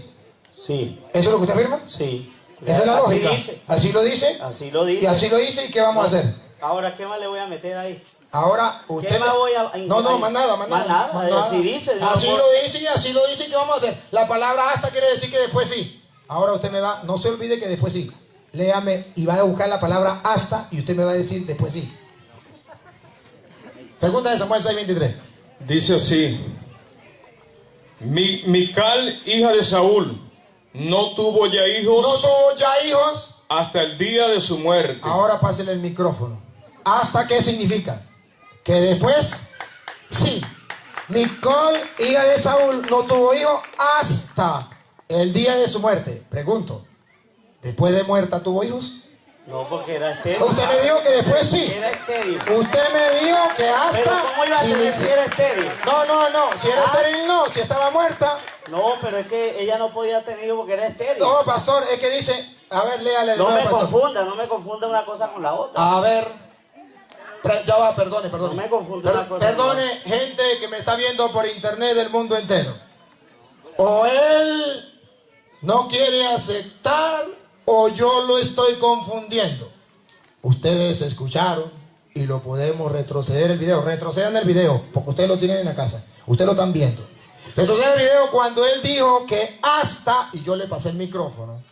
Sí. ¿Eso es lo que usted afirma? Sí. Esa es la lógica. Dice. ¿Así lo dice? Así lo dice. Y así lo dice, ¿y qué vamos a hacer? Ahora, ¿qué más le voy a meter ahí? Ahora usted... ¿Qué más voy a...? No, más nada. Así dice. Así lo dice y así lo dice, ¿qué vamos a hacer? La palabra hasta quiere decir que después sí. Ahora usted me va, no se olvide que después sí. Léame y va a buscar la palabra hasta y usted me va a decir después sí. Segunda de Samuel 6:23. Dice así: Mical, hija de Saúl, no tuvo ya hijos. No tuvo ya hijos. Hasta el día de su muerte. Ahora pásele el micrófono. ¿Hasta qué significa? Que después sí. Mical, hija de Saúl, no tuvo hijos hasta el día de su muerte. Pregunto, ¿después de muerta tuvo hijos? No, porque era estéril. Usted me dijo que después sí. Era estéril. Usted me dijo que hasta... Pero ¿cómo iba a tener si era estéril? No. Si era estéril no. Si estaba muerta. No, pero es que ella no podía tener hijos porque era estéril. No, pastor, es que dice... A ver, léale. No me pastor. confunda una cosa con la otra. A ver... Ya va, perdone. No me confunda una cosa. Perdone, gente que me está viendo por internet del mundo entero. O él no quiere aceptar o yo lo estoy confundiendo. Ustedes escucharon y lo podemos retroceder el video. Retrocedan el video porque ustedes lo tienen en la casa. Ustedes lo están viendo. Retrocedan el video cuando él dijo que hasta, y yo le pasé el micrófono,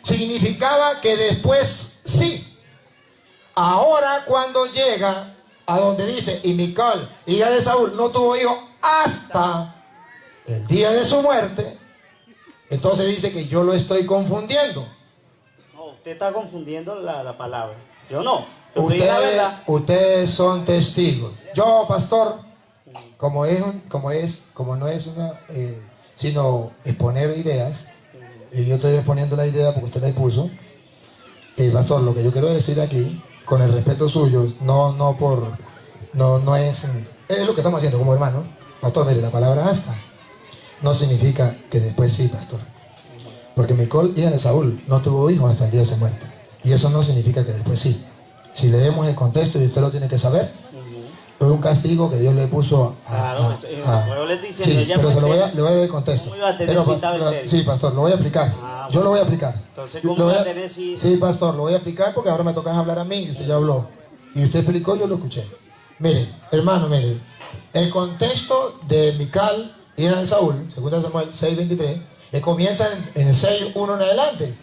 significaba que después sí. Ahora cuando llega a donde dice, y Mical, hija de Saúl, no tuvo hijo hasta el día de su muerte, entonces dice que yo lo estoy confundiendo. No, usted está confundiendo la palabra. Yo no. Yo estoy la verdad. Ustedes son testigos. Yo, pastor, como no es una, sino exponer ideas, y yo estoy exponiendo la idea porque usted la expuso. Pastor, lo que yo quiero decir aquí, con el respeto suyo, no es lo que estamos haciendo como hermano. Pastor, mire, la palabra hasta no significa que después sí, pastor. Porque Mical, hija de Saúl, no tuvo hijos hasta el día de su muerte. Y eso no significa que después sí. Si leemos el contexto, y usted lo tiene que saber, fue un castigo que Dios le puso Claro, yo le estoy diciendo, sí, ella pero se lo voy a, pretende- le voy a dar el contexto. ¿Cómo iba a tener Pero, cita Bethel? sí, pastor, lo voy a explicar. Ah, Yo bueno. lo voy a explicar. Entonces, ¿cómo Lo voy iba a a- tener cita? Sí, pastor, lo voy a explicar porque ahora me toca hablar a mí y usted ya habló. Y usted explicó, yo lo escuché. Mire, hermano, mire. El contexto de Mical, hija de Saúl, 2 Samuel 6:23, comienza en el 6:1 en adelante.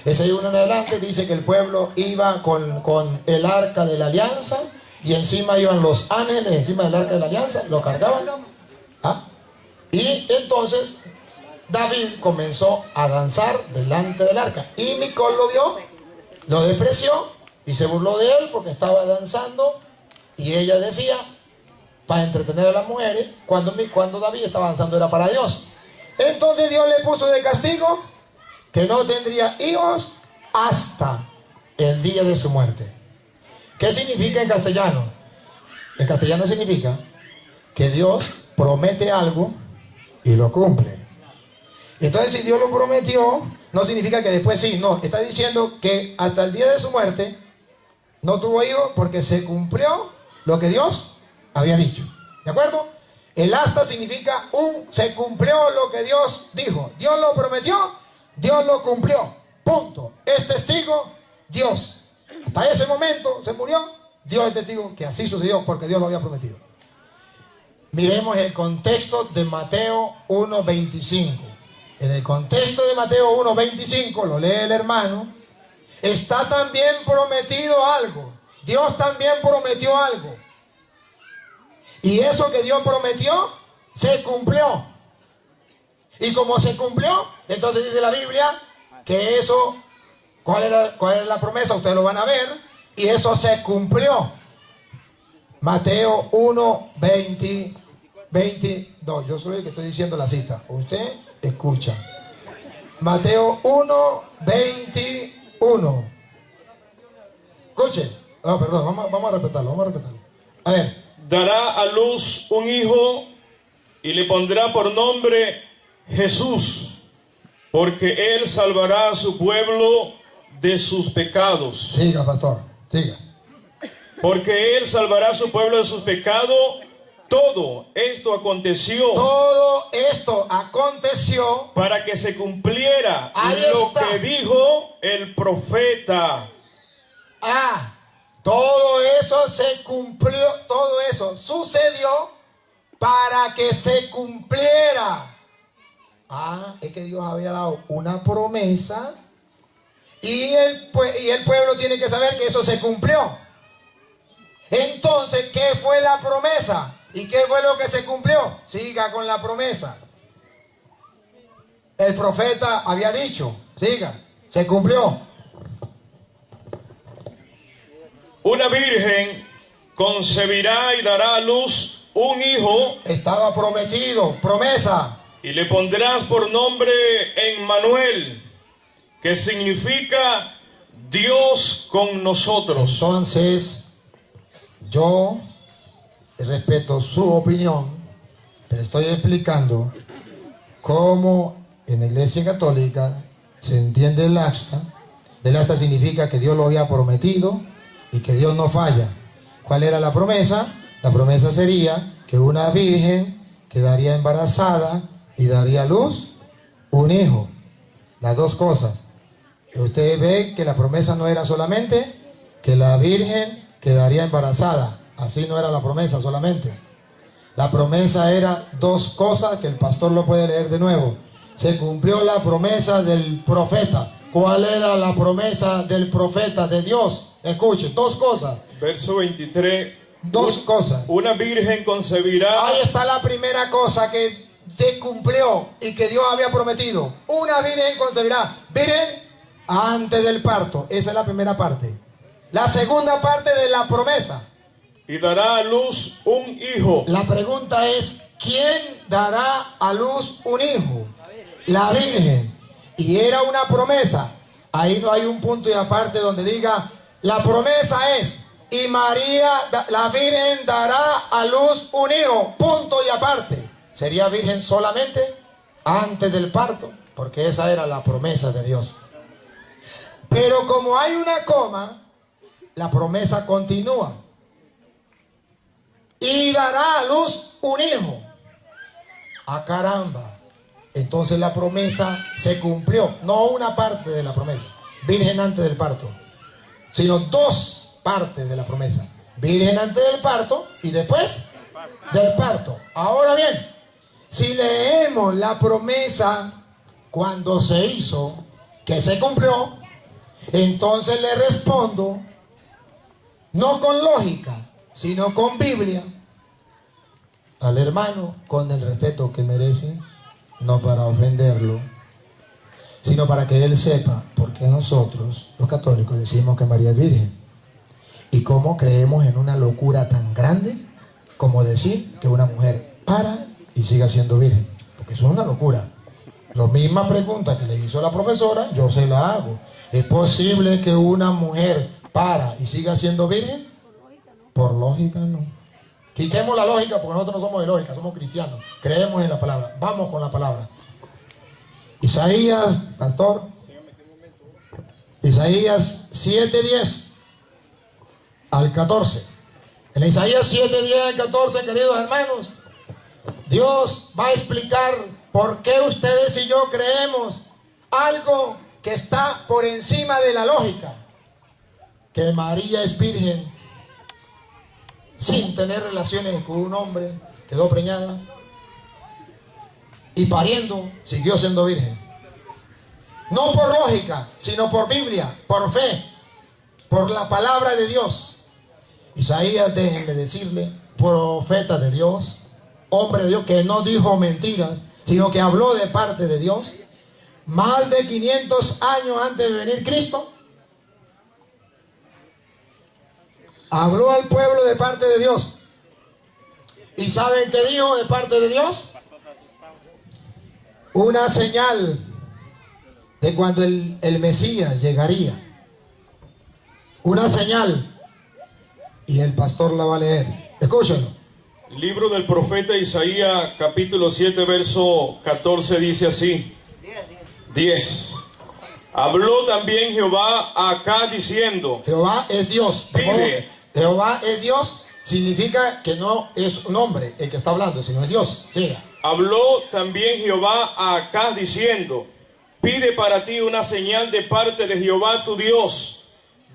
El 6:1 en adelante dice que el pueblo iba con el arca de la alianza y encima iban los ángeles, encima del arca de la alianza, lo cargaban. ¿Ah? Y entonces David comenzó a danzar delante del arca. Y Mical lo vio, lo despreció y se burló de él porque estaba danzando. Y ella decía, para entretener a las mujeres, cuando David estaba danzando era para Dios. Entonces Dios le puso de castigo que no tendría hijos hasta el día de su muerte. ¿Qué significa en castellano? En castellano significa que Dios promete algo y lo cumple. Entonces, si Dios lo prometió, no significa que después sí, no. Está diciendo que hasta el día de su muerte no tuvo hijos porque se cumplió lo que Dios había dicho. ¿De acuerdo? El hasta significa se cumplió lo que Dios dijo. Dios lo prometió, Dios lo cumplió. Punto. Es testigo Dios. Hasta ese momento se murió. Dios es testigo que así sucedió porque Dios lo había prometido. Miremos el contexto de Mateo 1:25. En el contexto de Mateo 1:25, lo lee el hermano, está también prometido algo. Dios también prometió algo. Y eso que Dios prometió, se cumplió. Y como se cumplió, entonces dice la Biblia que eso, ¿cuál era la promesa? Ustedes lo van a ver. Y eso se cumplió. Mateo 1:22. Yo soy el que estoy diciendo la cita. Usted escucha. Mateo 1:21. Escuche. Perdón, vamos a respetarlo. A ver. Dará a luz un hijo y le pondrá por nombre Jesús, porque él salvará a su pueblo de sus pecados. Siga, pastor, siga. Porque él salvará a su pueblo de sus pecados. Todo esto aconteció para que se cumpliera lo que dijo el profeta. Todo eso se cumplió, todo eso sucedió para que se cumpliera. Es que Dios había dado una promesa y el pueblo tiene que saber que eso se cumplió. Entonces, ¿qué fue la promesa? ¿Y qué fue lo que se cumplió? Siga con la promesa. El profeta había dicho, siga, se cumplió. Una virgen concebirá y dará a luz un hijo. Estaba prometido, promesa. Y le pondrás por nombre Emmanuel, que significa Dios con nosotros. Entonces, yo respeto su opinión, pero estoy explicando cómo en la Iglesia Católica se entiende el acta. El acta significa que Dios lo había prometido y que Dios no falla. ¿Cuál era la promesa? La promesa sería que una virgen quedaría embarazada y daría a luz un hijo. Las dos cosas. Usted ve que la promesa no era solamente que la virgen quedaría embarazada. Así no era la promesa solamente. La promesa era dos cosas que el pastor lo puede leer de nuevo. Se cumplió la promesa del profeta. ¿Cuál era la promesa del profeta de Dios? Escuche, dos cosas. Verso 23. Dos cosas. Una virgen concebirá. Ahí está la primera cosa que se cumplió y que Dios había prometido. Una virgen concebirá. Virgen antes del parto. Esa es la primera parte. La segunda parte de la promesa. Y dará a luz un hijo. La pregunta es, ¿quién dará a luz un hijo? La virgen. Y era una promesa. Ahí no hay un punto y aparte donde diga, la promesa es, y María, la virgen dará a luz un hijo, punto y aparte. ¿Sería virgen solamente antes del parto? Porque esa era la promesa de Dios. Pero como hay una coma, la promesa continúa. y dará a luz un hijo. ¡Ah, caramba! Entonces la promesa se cumplió. No una parte de la promesa, virgen antes del parto, sino dos partes de la promesa. Virgen antes del parto y después del parto. Ahora bien, si leemos la promesa cuando se hizo, que se cumplió, entonces le respondo, no con lógica, sino con Biblia, al hermano con el respeto que merece, no para ofenderlo, sino para que él sepa por qué nosotros, los católicos, decimos que María es virgen. Y cómo creemos en una locura tan grande como decir que una mujer para y siga siendo virgen. Porque eso es una locura. La misma pregunta que le hizo la profesora, yo se la hago. ¿Es posible que una mujer para y siga siendo virgen? Por lógica no. Quitemos la lógica porque nosotros no somos de lógica, somos cristianos. Creemos en la palabra. Vamos con la palabra. Isaías, pastor. Isaías 7:10 al 14. En Isaías 7:10 al 14, queridos hermanos, Dios va a explicar por qué ustedes y yo creemos algo que está por encima de la lógica. Que María es virgen sin tener relaciones con un hombre, quedó preñada y pariendo siguió siendo virgen. No por lógica, sino por Biblia, por fe, por la palabra de Dios. Isaías, déjenme decirle, profeta de Dios, hombre de Dios, que no dijo mentiras, sino que habló de parte de Dios, más de 500 años antes de venir Cristo, habló al pueblo de parte de Dios. ¿Y saben qué dijo de parte de Dios? Una señal de cuando el Mesías llegaría. Una señal. Y el pastor la va a leer. Escúchenlo. Libro del profeta Isaías, capítulo 7, verso 14, dice así. 10. Habló también Jehová acá diciendo. Jehová es Dios. Pide. Jehová es Dios significa que no es un hombre el que está hablando, sino es Dios. Siga. Habló también Jehová acá diciendo. Pide para ti una señal de parte de Jehová tu Dios.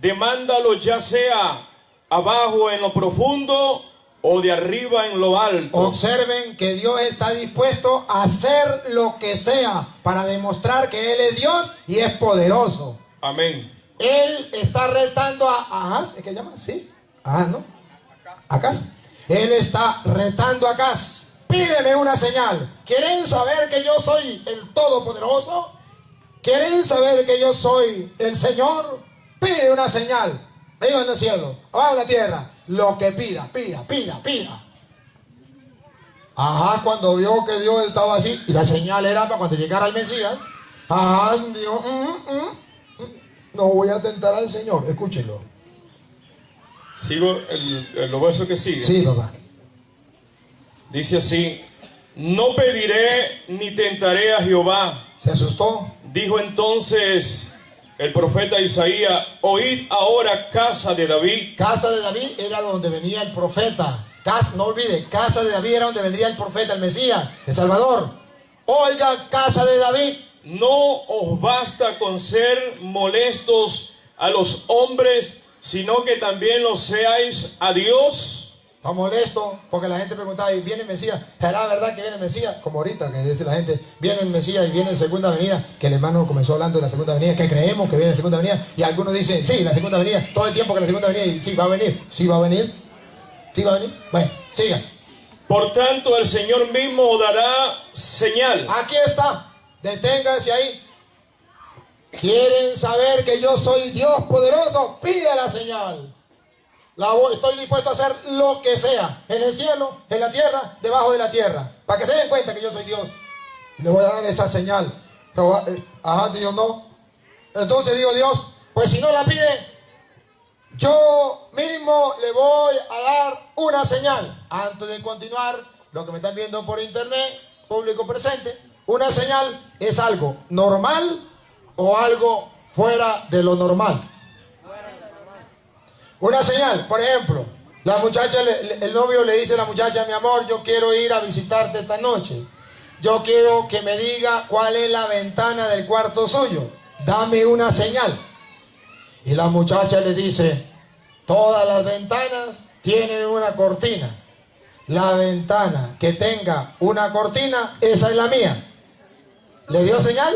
Demándalo ya sea abajo en lo profundo o de arriba en lo alto. Observen que Dios está dispuesto a hacer lo que sea para demostrar que Él es Dios y es poderoso. Amén. Él está retando a Ahaz, ¿es que llama? Sí. Ahaz, ¿no? Acaz. Él está retando a Acaz. Pídeme una señal. ¿Quieren saber que yo soy el Todopoderoso? ¿Quieren saber que yo soy el Señor? Pide una señal. Arriba en el cielo, abajo en la tierra. Lo que pida, pida. Ajá, cuando vio que Dios estaba así, y la señal era para cuando llegara el Mesías, ajá, dijo, no voy a tentar al Señor. Escúchenlo. Sigo los versos que siguen. Sí, papá. Dice así. No pediré ni tentaré a Jehová. ¿Se asustó? Dijo entonces el profeta Isaías, oíd ahora, casa de David. Casa de David era donde venía el profeta. No olvide, casa de David era donde vendría el profeta, el Mesías, el Salvador. Oiga, casa de David. No os basta con ser molestos a los hombres, sino que también lo seáis a Dios. Está molesto porque la gente preguntaba, ¿y viene el Mesías? ¿Será verdad que viene el Mesías? Como ahorita que dice la gente, viene el Mesías y viene en segunda venida, que el hermano comenzó hablando de la segunda venida, que creemos que viene en segunda venida, y algunos dicen, sí, la segunda venida, todo el tiempo que la segunda venida, y sí, va a venir, sí va a venir, sí va a venir. Bueno, sigan. Por tanto, el Señor mismo os dará señal. Aquí está, deténganse ahí. ¿Quieren saber que yo soy Dios poderoso? Pide la señal. Estoy dispuesto a hacer lo que sea, en el cielo, en la tierra, debajo de la tierra, para que se den cuenta que yo soy Dios. Le voy a dar esa señal. Ajá, Dios no. Entonces digo, Dios, pues si no la pide, yo mismo le voy a dar una señal. Antes de continuar, lo que me están viendo por internet, público presente, una señal es algo normal o algo fuera de lo normal. Una señal, por ejemplo, La muchacha, el novio le dice a la muchacha: mi amor, yo quiero ir a visitarte esta noche. Yo quiero que me diga cuál es la ventana del cuarto suyo. Dame una señal. Y la muchacha le dice: todas las ventanas tienen una cortina. La ventana que tenga una cortina, esa es la mía. ¿Le dio señal?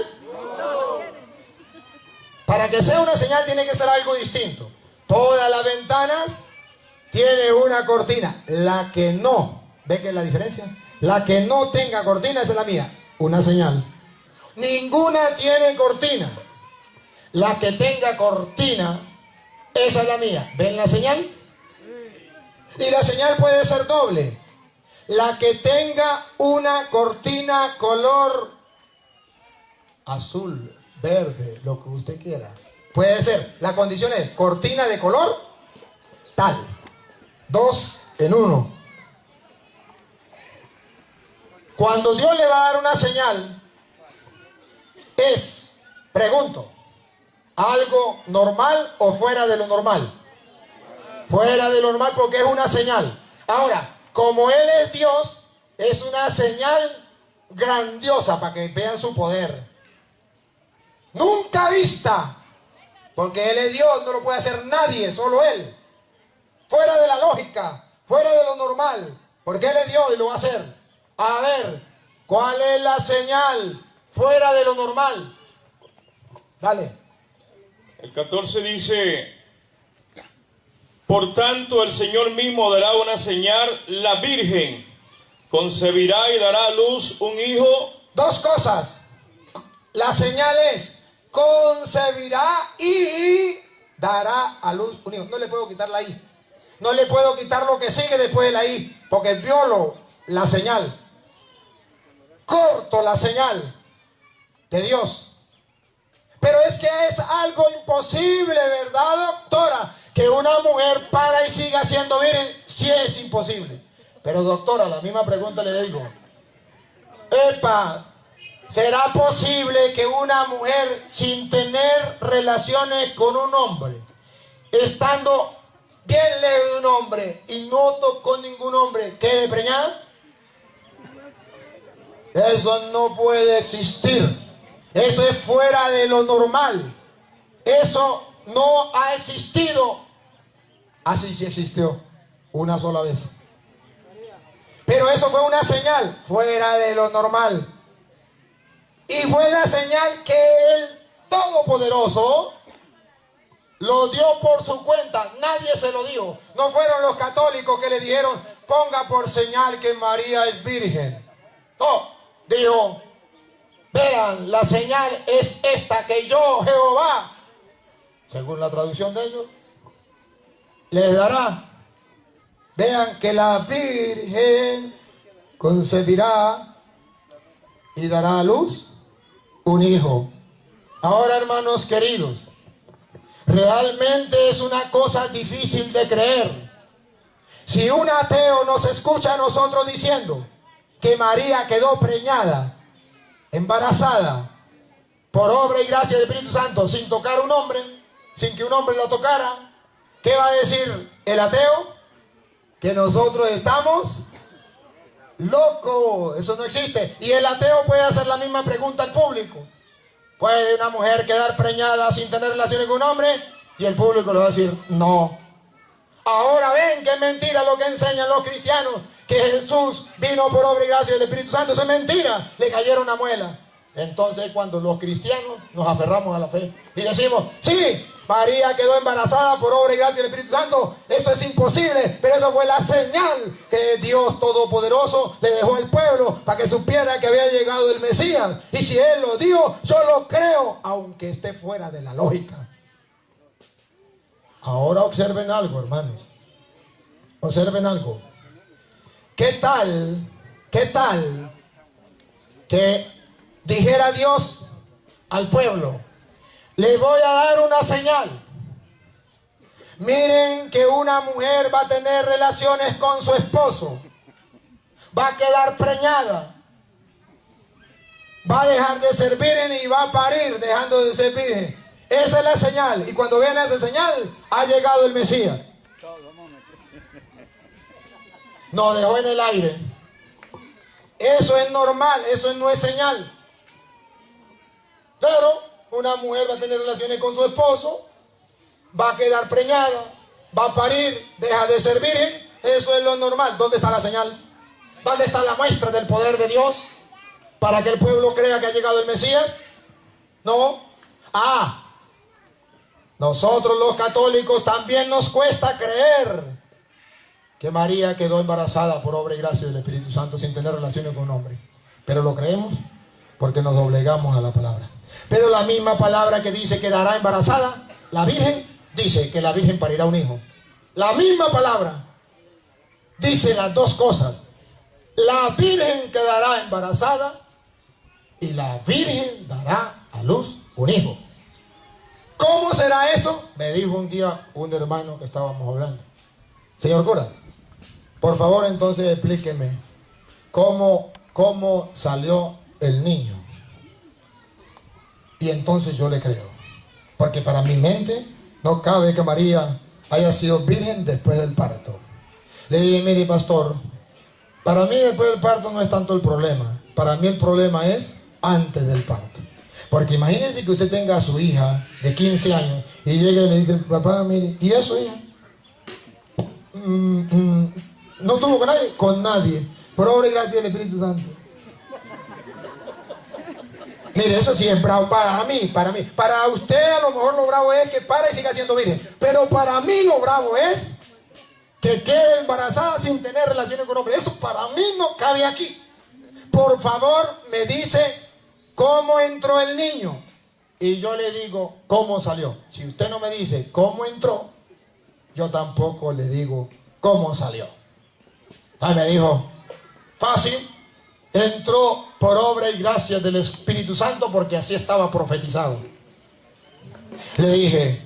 Para que sea una señal tiene que ser algo distinto. Todas las ventanas tienen una cortina. La que no, ¿ve que es la diferencia? La que no tenga cortina, esa es la mía. Una señal. Ninguna tiene cortina. La que tenga cortina, esa es la mía. ¿Ven la señal? Y la señal puede ser doble. La que tenga una cortina color azul, verde, lo que usted quiera. Puede ser. La condición es cortina de color tal. 2 en 1. Cuando Dios le va a dar una señal, es, pregunto, ¿algo normal o fuera de lo normal? Fuera de lo normal, porque es una señal. Ahora, como Él es Dios, es una señal grandiosa para que vean su poder. Nunca vista, porque Él es Dios, no lo puede hacer nadie, solo Él. Fuera de la lógica, fuera de lo normal, porque Él es Dios y lo va a hacer. A ver, ¿cuál es la señal fuera de lo normal? Dale. El 14 dice: por tanto el Señor mismo dará una señal, la Virgen concebirá y dará a luz un hijo. Dos cosas. La señal es: concebirá y dará a luz un hijo. No le puedo quitar la I. No le puedo quitar lo que sigue después de la I, porque violo la señal. Corto la señal de Dios. Pero es que es algo imposible, ¿verdad, doctora? Que una mujer para y siga siendo virgen, sí es imposible. Pero doctora, la misma pregunta le digo. ¿Será posible que una mujer sin tener relaciones con un hombre, estando bien lejos de un hombre y no tocó ningún hombre, quede preñada? Eso no puede existir. Eso es fuera de lo normal. Eso no ha existido. Así sí existió una sola vez. Pero eso fue una señal fuera de lo normal. Y fue la señal que el Todopoderoso lo dio por su cuenta. Nadie se lo dijo. No fueron los católicos que le dijeron: ponga por señal que María es virgen. No, dijo: vean, la señal es esta, que yo, Jehová, según la traducción de ellos, les dará. Vean que la Virgen concebirá y dará a luz un hijo. Ahora, hermanos queridos, realmente es una cosa difícil de creer. Si un ateo nos escucha a nosotros diciendo que María quedó preñada, embarazada, por obra y gracia del Espíritu Santo, sin tocar a un hombre, sin que un hombre lo tocara, ¿qué va a decir el ateo? Que nosotros estamos locos. Eso no existe. Y el ateo puede hacer la misma pregunta al público. ¿Puede una mujer quedar preñada sin tener relaciones con un hombre? Y el público le va a decir: no. Ahora ven que es mentira lo que enseñan los cristianos, que Jesús vino por obra y gracia del Espíritu Santo. Eso es mentira. Le cayeron una muela. Entonces, cuando los cristianos nos aferramos a la fe y decimos: sí, María quedó embarazada por obra y gracia del Espíritu Santo, eso es imposible, pero eso fue la señal que Dios Todopoderoso le dejó al pueblo para que supiera que había llegado el Mesías. Y si Él lo dijo, yo lo creo, aunque esté fuera de la lógica. Ahora observen algo, hermanos. Observen algo. ¿Qué tal que dijera Dios al pueblo: les voy a dar una señal? Miren que una mujer va a tener relaciones con su esposo, va a quedar preñada, va a dejar de ser virgen y va a parir dejando de ser virgen. Esa es la señal. Y cuando viene esa señal, ha llegado el Mesías. nos dejó en el aire. Eso es normal, eso no es señal. Pero una mujer va a tener relaciones con su esposo, va a quedar preñada, va a parir, deja de ser virgen. Eso es lo normal. ¿Dónde está la señal? ¿Dónde está la muestra del poder de Dios para que el pueblo crea que ha llegado el Mesías? No. Nosotros los católicos también nos cuesta creer que María quedó embarazada por obra y gracia del Espíritu Santo sin tener relaciones con un hombre. Pero lo creemos porque nos doblegamos a la palabra. Pero la misma palabra que dice que quedará embarazada, la Virgen dice que la Virgen parirá un hijo. La misma palabra dice las dos cosas. La Virgen quedará embarazada y la Virgen dará a luz un hijo. ¿Cómo será eso? Me dijo un día un hermano que estábamos hablando. Señor cura, por favor entonces explíqueme cómo salió el niño. Y entonces yo le creo. Porque para mi mente no cabe que María haya sido virgen después del parto. Le dije, mire pastor, para mí después del parto no es tanto el problema. Para mí el problema es antes del parto. Porque imagínense que usted tenga a su hija de 15 años y llega y le dice, papá, mire, ¿y eso, hija? ¿No estuvo con nadie? Con nadie. Por obra y gracia del Espíritu Santo. Mire, eso sí es bravo para mí. Para usted a lo mejor lo bravo es que pare y siga siendo virgen. Pero para mí lo bravo es que quede embarazada sin tener relaciones con hombre. Eso para mí no cabe aquí. Por favor, me dice cómo entró el niño. Y yo le digo cómo salió. Si usted no me dice cómo entró, yo tampoco le digo cómo salió. Me dijo, fácil. Entró por obra y gracia del Espíritu Santo porque así estaba profetizado. Le dije,